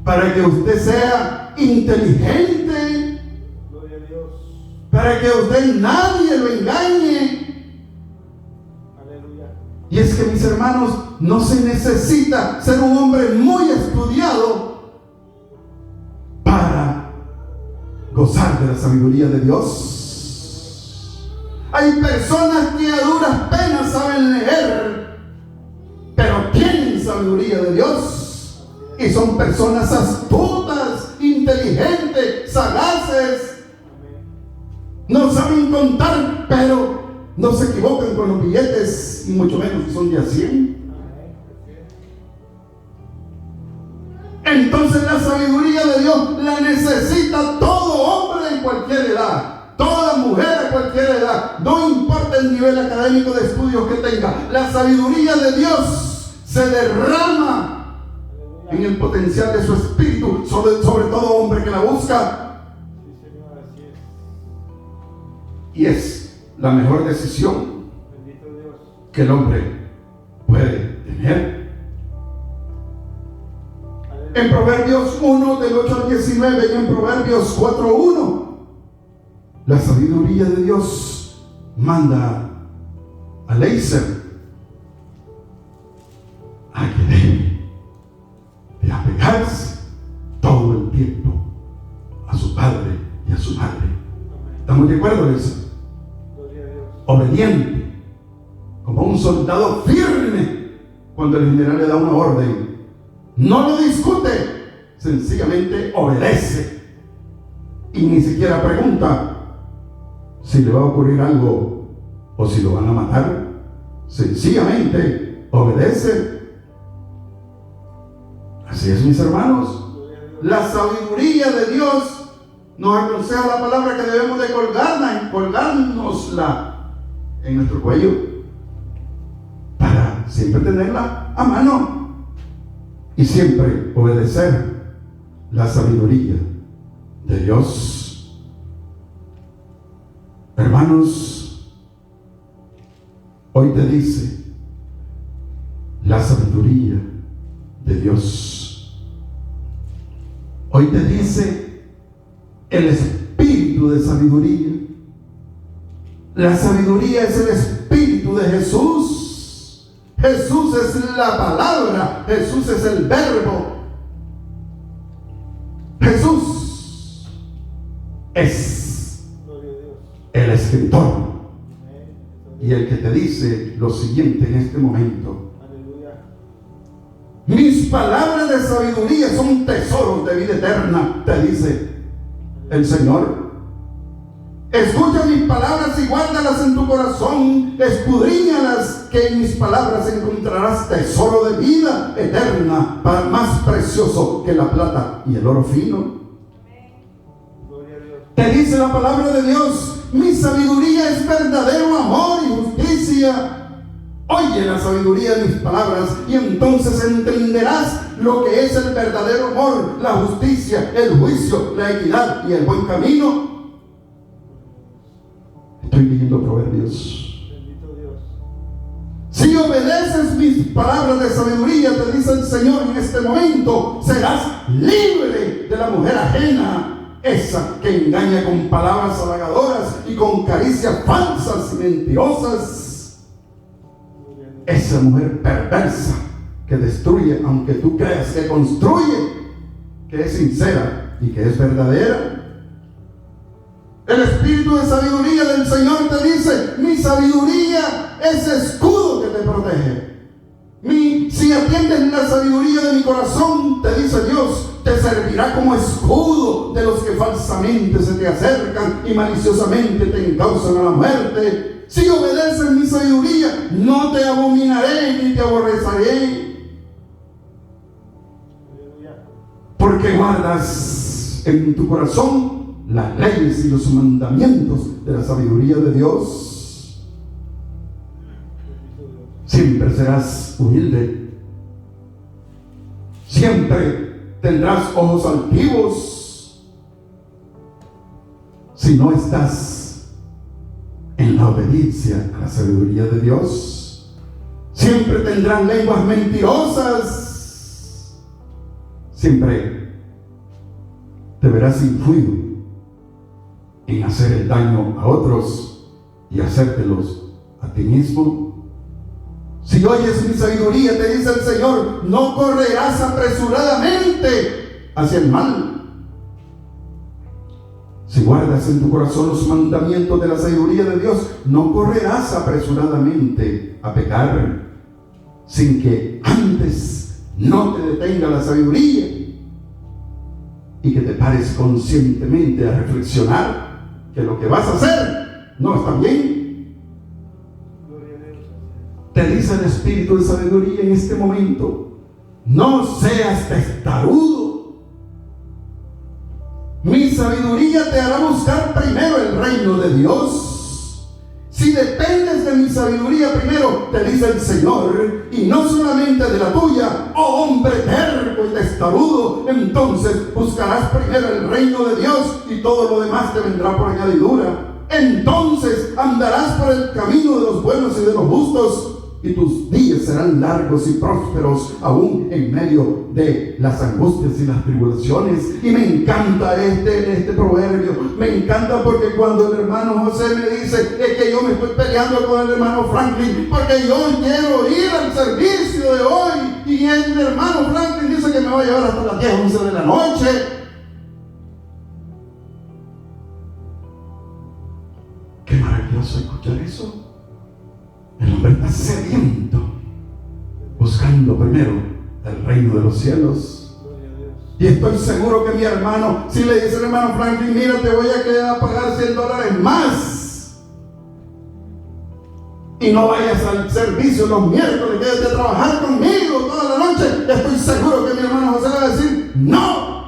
para que usted sea inteligente, Gloria a Dios. para que usted nadie lo engañe. Aleluya. Y es que, mis hermanos, no se necesita ser un hombre muy estudiado para gozar de la sabiduría de Dios. Hay personas que a duras penas saben leer, pero tienen sabiduría de Dios y son personas astutas, inteligentes, sagaces. No saben contar, pero no se equivocan con los billetes, y mucho menos que son de a 100. Entonces la sabiduría de Dios la necesita todo hombre en cualquier edad. Toda mujer a cualquier edad, no importa el nivel académico de estudios que tenga, la sabiduría de Dios se derrama en el potencial de su espíritu, sobre todo hombre que la busca. Sí, Señor, así es. Y es la mejor decisión Bendito Dios. que el hombre puede tener. Aleluya. En Proverbios 1, del 8 al 19, y en Proverbios 4:1, la sabiduría de Dios manda a Eliezer a que debe de apegarse todo el tiempo a su padre y a su madre. ¿Estamos de acuerdo, Eliezer? Gloria a Dios. Obediente, como un soldado firme cuando el general le da una orden. No lo discute, sencillamente obedece y ni siquiera pregunta si le va a ocurrir algo o si lo van a matar. Sencillamente obedece. Así es, mis hermanos. Gloria a Dios. La sabiduría de Dios nos aconseja la palabra que debemos de colgárnosla en nuestro cuello para siempre tenerla a mano y siempre obedecer la sabiduría de Dios. Hermanos, hoy te dice la sabiduría de Dios. Hoy te dice el espíritu de sabiduría. La sabiduría es el espíritu de Jesús. Jesús es la palabra. Jesús es el verbo. Jesús es Gloria a Dios. el escritor Amén. y el que te dice lo siguiente en este momento: Aleluya. mis palabras de sabiduría son tesoros de vida eterna, te dice el Señor. Escucha mis palabras y guárdalas en tu corazón, escudriñalas, que en mis palabras encontrarás tesoro de vida eterna, más precioso que la plata y el oro fino. Gloria a Dios. Te dice la palabra de Dios: mi sabiduría es verdadero amor y justicia. Oye la sabiduría de mis palabras y entonces entenderás lo que es el verdadero amor, la justicia, el juicio, la equidad y el buen camino. Estoy leyendo Proverbios. Bendito Dios. Si obedeces mis palabras de sabiduría, te dice el Señor en este momento, serás libre de la mujer ajena, esa que engaña con palabras halagadoras y con caricias falsas y mentirosas. Esa mujer perversa que destruye, aunque tú creas que construye, que es sincera y que es verdadera. El espíritu de sabiduría del Señor te dice: mi sabiduría es escudo que te protege. Si atiendes la sabiduría de mi corazón, te dice Dios, te servirá como escudo de los que falsamente se te acercan y maliciosamente te encausan a la muerte. Si obedeces mi sabiduría, no te abominaré ni te aborreceré, porque guardas en tu corazón las leyes y los mandamientos de la sabiduría de Dios. Siempre serás humilde, siempre tendrás ojos altivos si no estás en la obediencia a la sabiduría de Dios. Siempre tendrán lenguas mentirosas, siempre te verás influido en hacer el daño a otros y hacértelos a ti mismo. Si oyes mi sabiduría, te dice el Señor, no correrás apresuradamente hacia el mal. Si guardas en tu corazón los mandamientos de la sabiduría de Dios, no correrás apresuradamente a pecar, sin que antes no te detenga la sabiduría y que te pares conscientemente a reflexionar que lo que vas a hacer no está bien. Te dice el espíritu de sabiduría en este momento: no seas testarudo. Mi sabiduría te hará buscar primero el reino de Dios. Si dependes de mi sabiduría primero, te dice el Señor, y no solamente de la tuya, oh hombre terco y testarudo, entonces buscarás primero el reino de Dios y todo lo demás te vendrá por añadidura. Entonces andarás por el camino de los buenos y de los justos, y tus días serán largos y prósperos aún en medio de las angustias y las tribulaciones. Y me encanta este proverbio, me encanta porque cuando el hermano José me dice que yo me estoy peleando con el hermano Franklin porque yo quiero ir al servicio de hoy, y el hermano Franklin dice que me va a llevar hasta las 10, 11 de la noche. Qué maravilloso escuchar eso. El hombre está sediento, buscando primero el reino de los cielos. Y estoy seguro que mi hermano, si le dice al hermano Franklin, mira, te voy a quedar a pagar $100 más, y no vayas al servicio los miércoles, quédate a trabajar conmigo toda la noche, estoy seguro que mi hermano José le va a decir, no.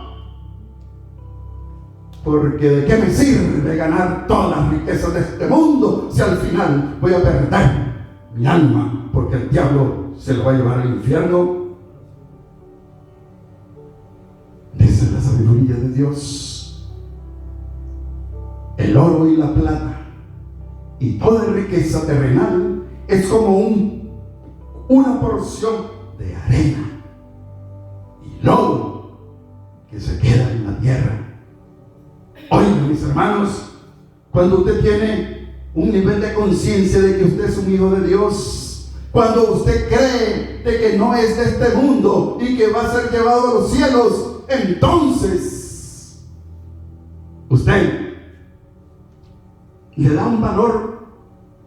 Porque ¿de qué me sirve ganar todas las riquezas de este mundo si al final voy a perder mi alma, porque el diablo se lo va a llevar al infierno? Dice la sabiduría de Dios: el oro y la plata y toda riqueza terrenal es como una porción de arena y lodo que se queda en la tierra. Oigan, mis hermanos, cuando usted tiene un nivel de conciencia de que usted es un hijo de Dios, cuando usted cree de que no es de este mundo y que va a ser llevado a los cielos, entonces usted le da un valor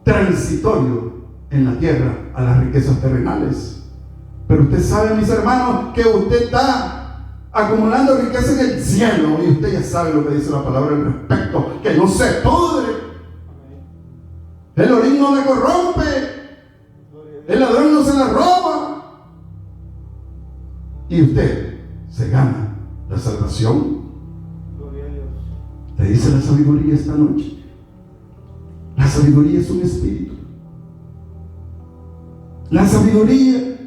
transitorio en la tierra a las riquezas terrenales. Pero usted sabe, mis hermanos, que usted está acumulando riqueza en el cielo. Y usted ya sabe lo que dice la palabra al respecto. Que no se pudre. El orín no la corrompe. El ladrón no se la roba. Y usted se gana la salvación. Te dice la sabiduría esta noche. La sabiduría es un espíritu. La sabiduría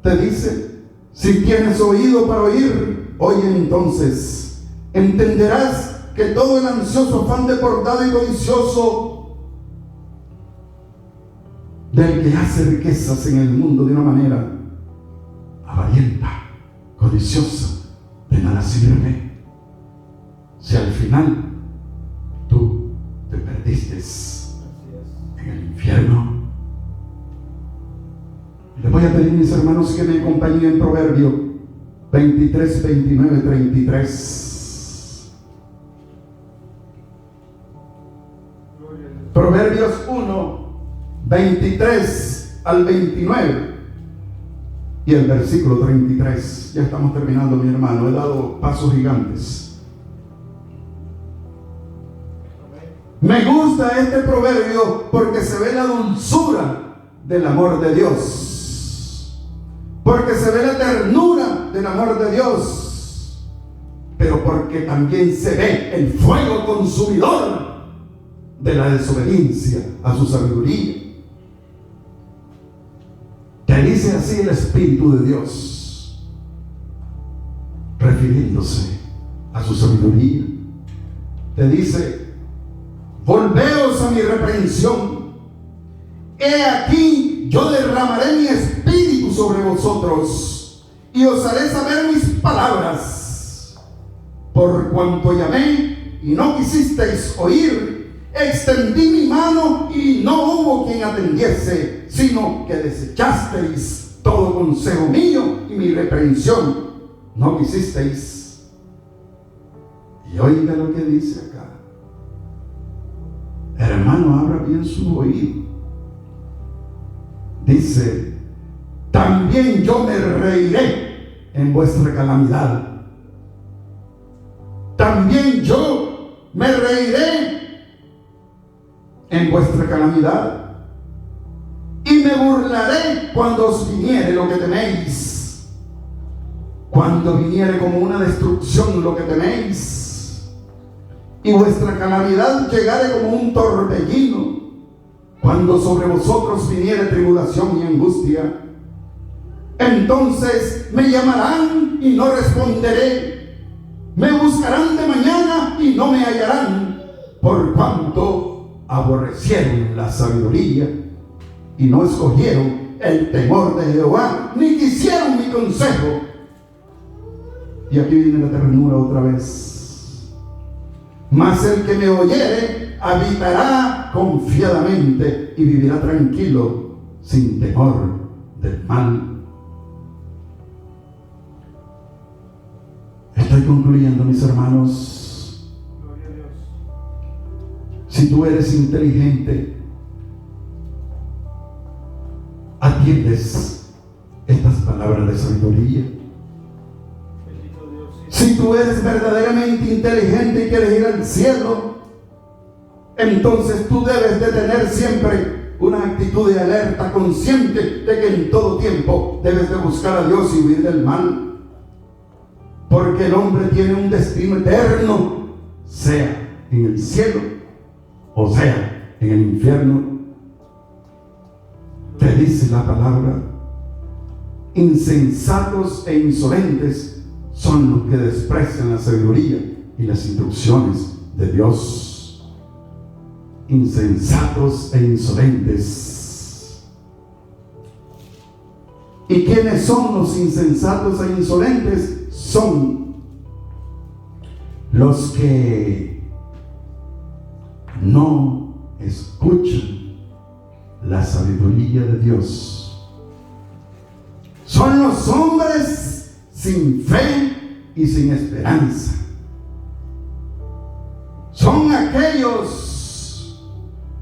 te dice, si tienes oído para oír, oye entonces. Entenderás que todo el ansioso afán deportado y codicioso del que hace riquezas en el mundo de una manera avarienta, codiciosa, de nada sirve. Si al final tú te perdiste en el infierno. Les voy a pedir, mis hermanos, que me acompañen en Proverbio 23, 29, 33. Proverbios 1, 23 al 29 y el versículo 33. Ya estamos terminando, mi hermano. He dado pasos gigantes. Me gusta este proverbio porque se ve la dulzura del amor de Dios. Porque se ve la ternura del amor de Dios. Pero porque también se ve el fuego consumidor de la desobediencia a su sabiduría. Que dice así el Espíritu de Dios, refiriéndose a su sabiduría. Te dice: volveos a mi reprensión. He aquí, yo derramaré mi espíritu sobre vosotros y os haré saber mis palabras. Por cuanto llamé y no quisisteis oír, extendí mi mano y no hubo quien atendiese, sino que desechasteis todo consejo mío y mi reprensión no quisisteis. Y oiga lo que dice acá. Hermano, abra bien su oído. Dice: también yo me reiré en vuestra calamidad. También yo me reiré en vuestra calamidad. Y me burlaré cuando os viniere lo que teméis. Cuando viniere como una destrucción lo que teméis. Y vuestra calamidad llegare como un torbellino. Cuando sobre vosotros viniere tribulación y angustia, entonces me llamarán y no responderé. Me buscarán de mañana y no me hallarán, por cuanto aborrecieron la sabiduría y no escogieron el temor de Jehová, ni quisieron mi consejo. Y aquí viene la ternura otra vez. Mas el que me oyere habitará confiadamente y vivirá tranquilo, sin temor del mal. Estoy concluyendo, mis hermanos. Si tú eres inteligente, atiendes estas palabras de sabiduría. Si tú eres verdaderamente inteligente y quieres ir al cielo, entonces tú debes de tener siempre una actitud de alerta, consciente de que en todo tiempo debes de buscar a Dios y huir del mal. Porque el hombre tiene un destino eterno, sea en el cielo o sea en el infierno. Te dice la palabra: insensatos e insolentes son los que desprecian la sabiduría y las instrucciones de Dios. Insensatos e insolentes. ¿Y quiénes son los insensatos e insolentes? Son los que no escuchan la sabiduría de Dios. Son los hombres sin fe y sin esperanza. Son aquellos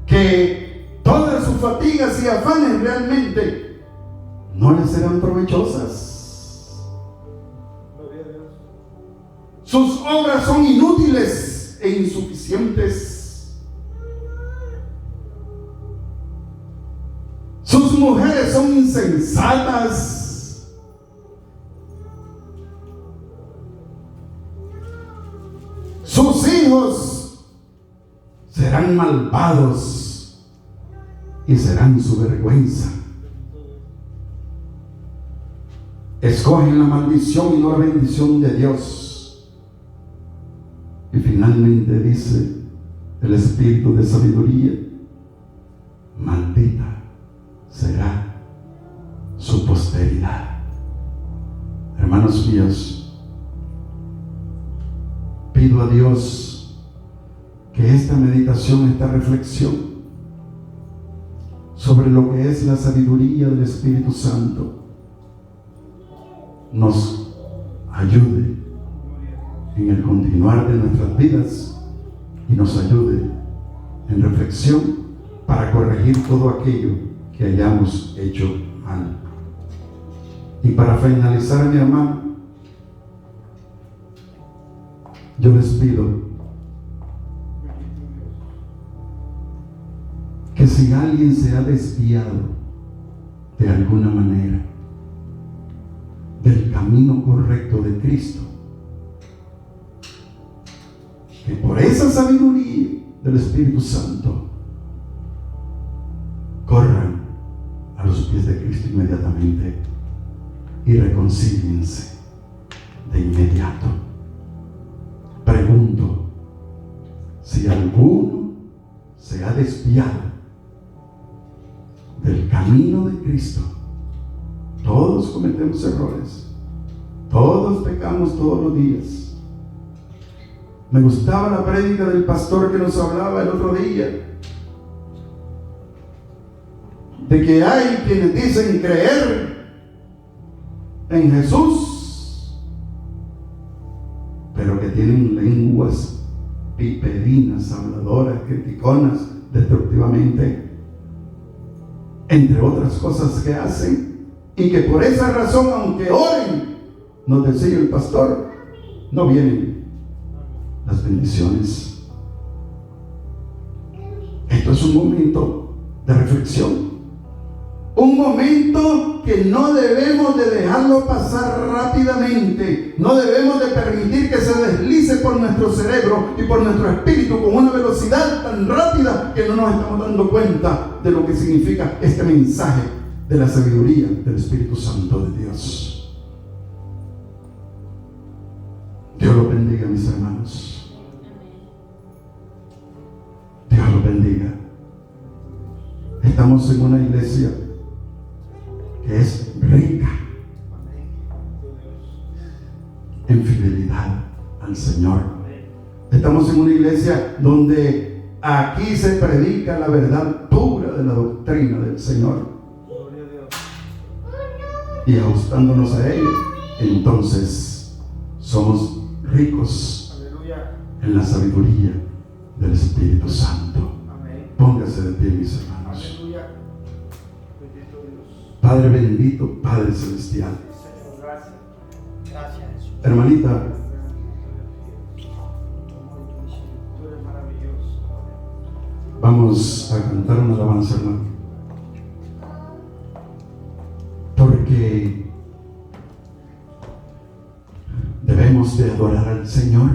que todas sus fatigas y afanes realmente no les serán provechosas. Gloria a Dios. Sus obras son inútiles e insuficientes. Sus mujeres son insensatas. Sus hijos serán malvados y serán su vergüenza. Escogen la maldición y no la bendición de Dios. Y finalmente dice el espíritu de sabiduría: maldita será su posteridad. Hermanos míos, pido a Dios que esta meditación, esta reflexión sobre lo que es la sabiduría del Espíritu Santo nos ayude en el continuar de nuestras vidas y nos ayude en reflexión para corregir todo aquello que hayamos hecho mal. Y para finalizar, mi hermano, yo les pido que si alguien se ha desviado de alguna manera del camino correcto de Cristo, que por esa sabiduría del Espíritu Santo corran a los pies de Cristo inmediatamente y reconcíliense de inmediato. Pregunto, si alguno se ha desviado del camino de Cristo. Todos cometemos errores, todos pecamos todos los días. Me gustaba la prédica del pastor que nos hablaba el otro día de que hay quienes dicen creer en Jesús, pero que tienen lenguas pipedinas, habladoras, criticonas, destructivamente, entre otras cosas que hacen, y que por esa razón, aunque oren, nos decía el pastor, no vienen las bendiciones. Esto es un momento de reflexión, un momento que no debemos de dejarlo pasar rápidamente. No debemos de permitir que se deslice por nuestro cerebro y por nuestro espíritu con una velocidad tan rápida que no nos estamos dando cuenta de lo que significa este mensaje de la sabiduría del Espíritu Santo de Dios. Dios los bendiga, mis hermanos. Dios los bendiga. Estamos en una iglesia que es rica en fidelidad al Señor. Estamos en una iglesia donde aquí se predica la verdad pura de la doctrina del Señor. Y ajustándonos a ella, entonces somos ricos en la sabiduría del Espíritu Santo. Póngase de pie, mis hermanos. Padre bendito, Padre celestial. Hermanita, vamos a cantar una alabanza, hermano, porque debemos de adorar al Señor